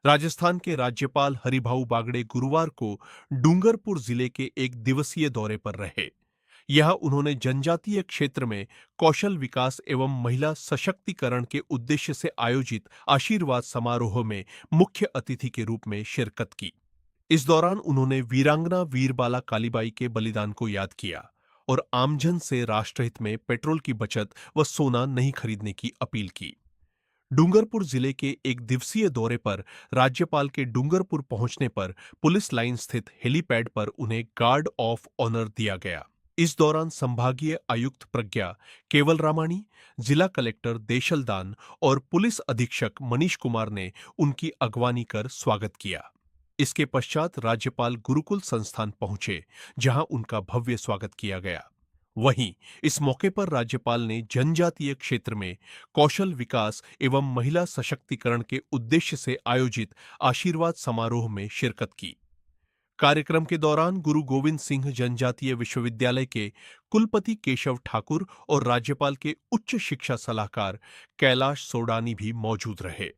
राजस्थान के राज्यपाल हरिभाऊ बागड़े गुरुवार को डूंगरपुर जिले के एक दिवसीय दौरे पर रहे। यहां उन्होंने जनजातीय क्षेत्र में कौशल विकास एवं महिला सशक्तिकरण के उद्देश्य से आयोजित आशीर्वाद समारोह में मुख्य अतिथि के रूप में शिरकत की। इस दौरान उन्होंने वीरांगना वीरबाला कालीबाई के बलिदान को याद किया और आमजन से राष्ट्रहित में पेट्रोल की बचत व सोना नहीं खरीदने की अपील की। डूंगरपुर जिले के एक दिवसीय दौरे पर राज्यपाल के डूंगरपुर पहुंचने पर पुलिस लाइन स्थित हेलीपैड पर उन्हें गार्ड ऑफ ऑनर दिया गया। इस दौरान संभागीय आयुक्त प्रज्ञा केवल रामाणी, जिला कलेक्टर देशलदान और पुलिस अधीक्षक मनीष कुमार ने उनकी अगवानी कर स्वागत किया। इसके पश्चात राज्यपाल गुरुकुल संस्थान पहुंचे, जहां उनका भव्य स्वागत किया गया। वहीं इस मौके पर राज्यपाल ने जनजातीय क्षेत्र में कौशल विकास एवं महिला सशक्तिकरण के उद्देश्य से आयोजित आशीर्वाद समारोह में शिरकत की। कार्यक्रम के दौरान गुरु गोविंद सिंह जनजातीय विश्वविद्यालय के कुलपति केशव ठाकुर और राज्यपाल के उच्च शिक्षा सलाहकार कैलाश सोडानी भी मौजूद रहे।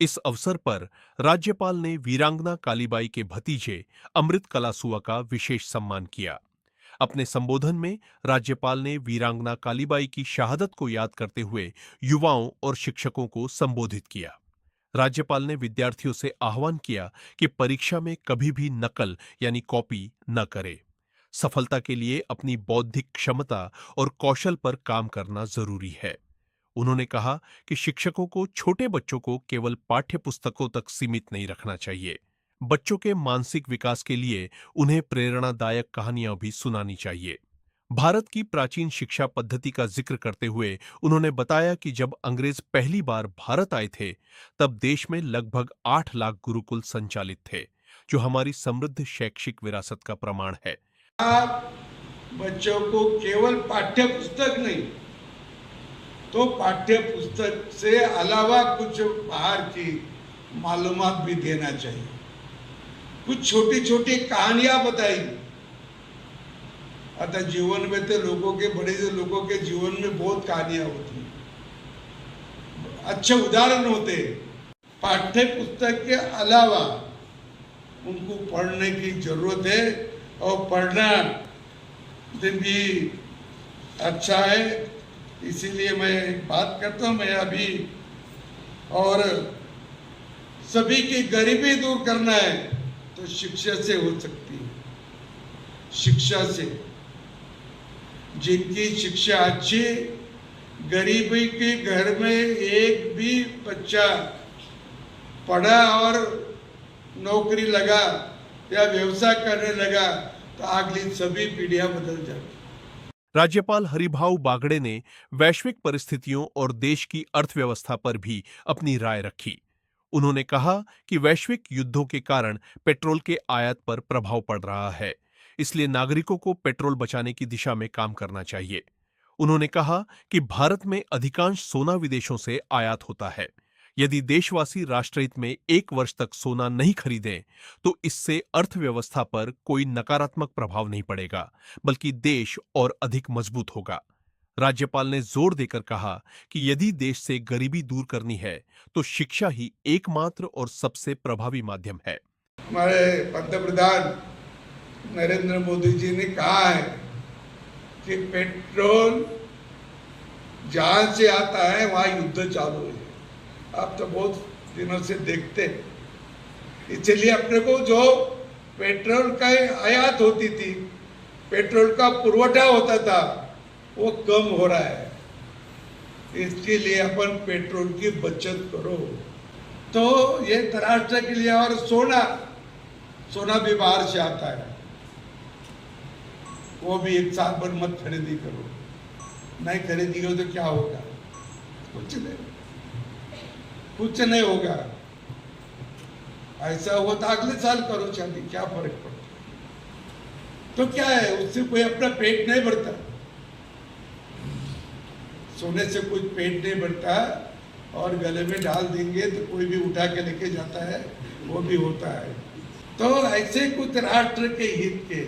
इस अवसर पर राज्यपाल ने वीरांगना कालीबाई के भतीजे अमृत कलासुआ का विशेष सम्मान किया। अपने संबोधन में राज्यपाल ने वीरांगना कालीबाई की शहादत को याद करते हुए युवाओं और शिक्षकों को संबोधित किया। राज्यपाल ने विद्यार्थियों से आह्वान किया कि परीक्षा में कभी भी नकल यानी कॉपी न करें। सफलता के लिए अपनी बौद्धिक क्षमता और कौशल पर काम करना जरूरी है। उन्होंने कहा कि शिक्षकों को छोटे बच्चों को केवल पाठ्य पुस्तकों तक सीमित नहीं रखना चाहिए। बच्चों के मानसिक विकास के लिए उन्हें प्रेरणादायक कहानियां भी सुनानी चाहिए। भारत की प्राचीन शिक्षा पद्धति का जिक्र करते हुए उन्होंने बताया कि जब अंग्रेज पहली बार भारत आए थे, तब देश में लगभग 8 लाख गुरुकुल संचालित थे, जो हमारी समृद्ध शैक्षिक विरासत का प्रमाण है। आप बच्चों को केवल पाठ्य पुस्तक नहीं, तो पाठ्य पुस्तक से अलावा कुछ बाहर की मालूमात भी देना चाहिए। कुछ छोटी छोटी कहानियां बताई। अतः जीवन में तो लोगों के बड़े से लोगों के जीवन में बहुत कहानियां होती हैं, अच्छे उदाहरण होते। पाठ्य पुस्तक के अलावा उनको पढ़ने की जरूरत है और पढ़ना भी अच्छा है। इसीलिए मैं एक बात करता हूँ, मैं अभी और सभी की गरीबी दूर करना है तो शिक्षा से हो सकती है। शिक्षा से, जिनकी शिक्षा अच्छी, गरीबी के घर में एक भी बच्चा पढ़ा और नौकरी लगा या व्यवसाय करने लगा तो अगली सभी पीढ़ियां बदल जाती। राज्यपाल हरिभाऊ बागड़े ने वैश्विक परिस्थितियों और देश की अर्थव्यवस्था पर भी अपनी राय रखी। उन्होंने कहा कि वैश्विक युद्धों के कारण पेट्रोल के आयात पर प्रभाव पड़ रहा है, इसलिए नागरिकों को पेट्रोल बचाने की दिशा में काम करना चाहिए। उन्होंने कहा कि भारत में अधिकांश सोना विदेशों से आयात होता है। यदि देशवासी राष्ट्रहित में 1 वर्ष तक सोना नहीं खरीदें, तो इससे अर्थव्यवस्था पर कोई नकारात्मक प्रभाव नहीं पड़ेगा, बल्कि देश और अधिक मजबूत होगा। राज्यपाल ने जोर देकर कहा कि यदि देश से गरीबी दूर करनी है, तो शिक्षा ही एकमात्र और सबसे प्रभावी माध्यम है। हमारे पंतप्रधान नरेंद्र मोदी जी ने कहा है कि पेट्रोल जहां से आता है वहां युद्ध चालू है। आप तो बहुत दिनों से देखते हैं, इसलिए अपने को जो पेट्रोल का आयात होती थी, पेट्रोल का पुरवठा होता था, वो कम हो रहा है। इसके लिए अपन पेट्रोल की बचत करो। तो ये राष्ट्र के लिए, और सोना भी बाहर से आता है, वो भी एक साल भर मत खरीदी करो। नहीं खरीदियो तो क्या होगा? कुछ नहीं होगा। ऐसा हो तो अगले साल करो चांदी, क्या फर्क पड़ता? तो क्या है, उससे कोई अपना पेट नहीं भरता। सोने से कुछ पेट नहीं भरता, और गले में डाल देंगे तो कोई भी उठा के लेके जाता है, वो भी होता है। तो ऐसे कुछ राष्ट्र के हित के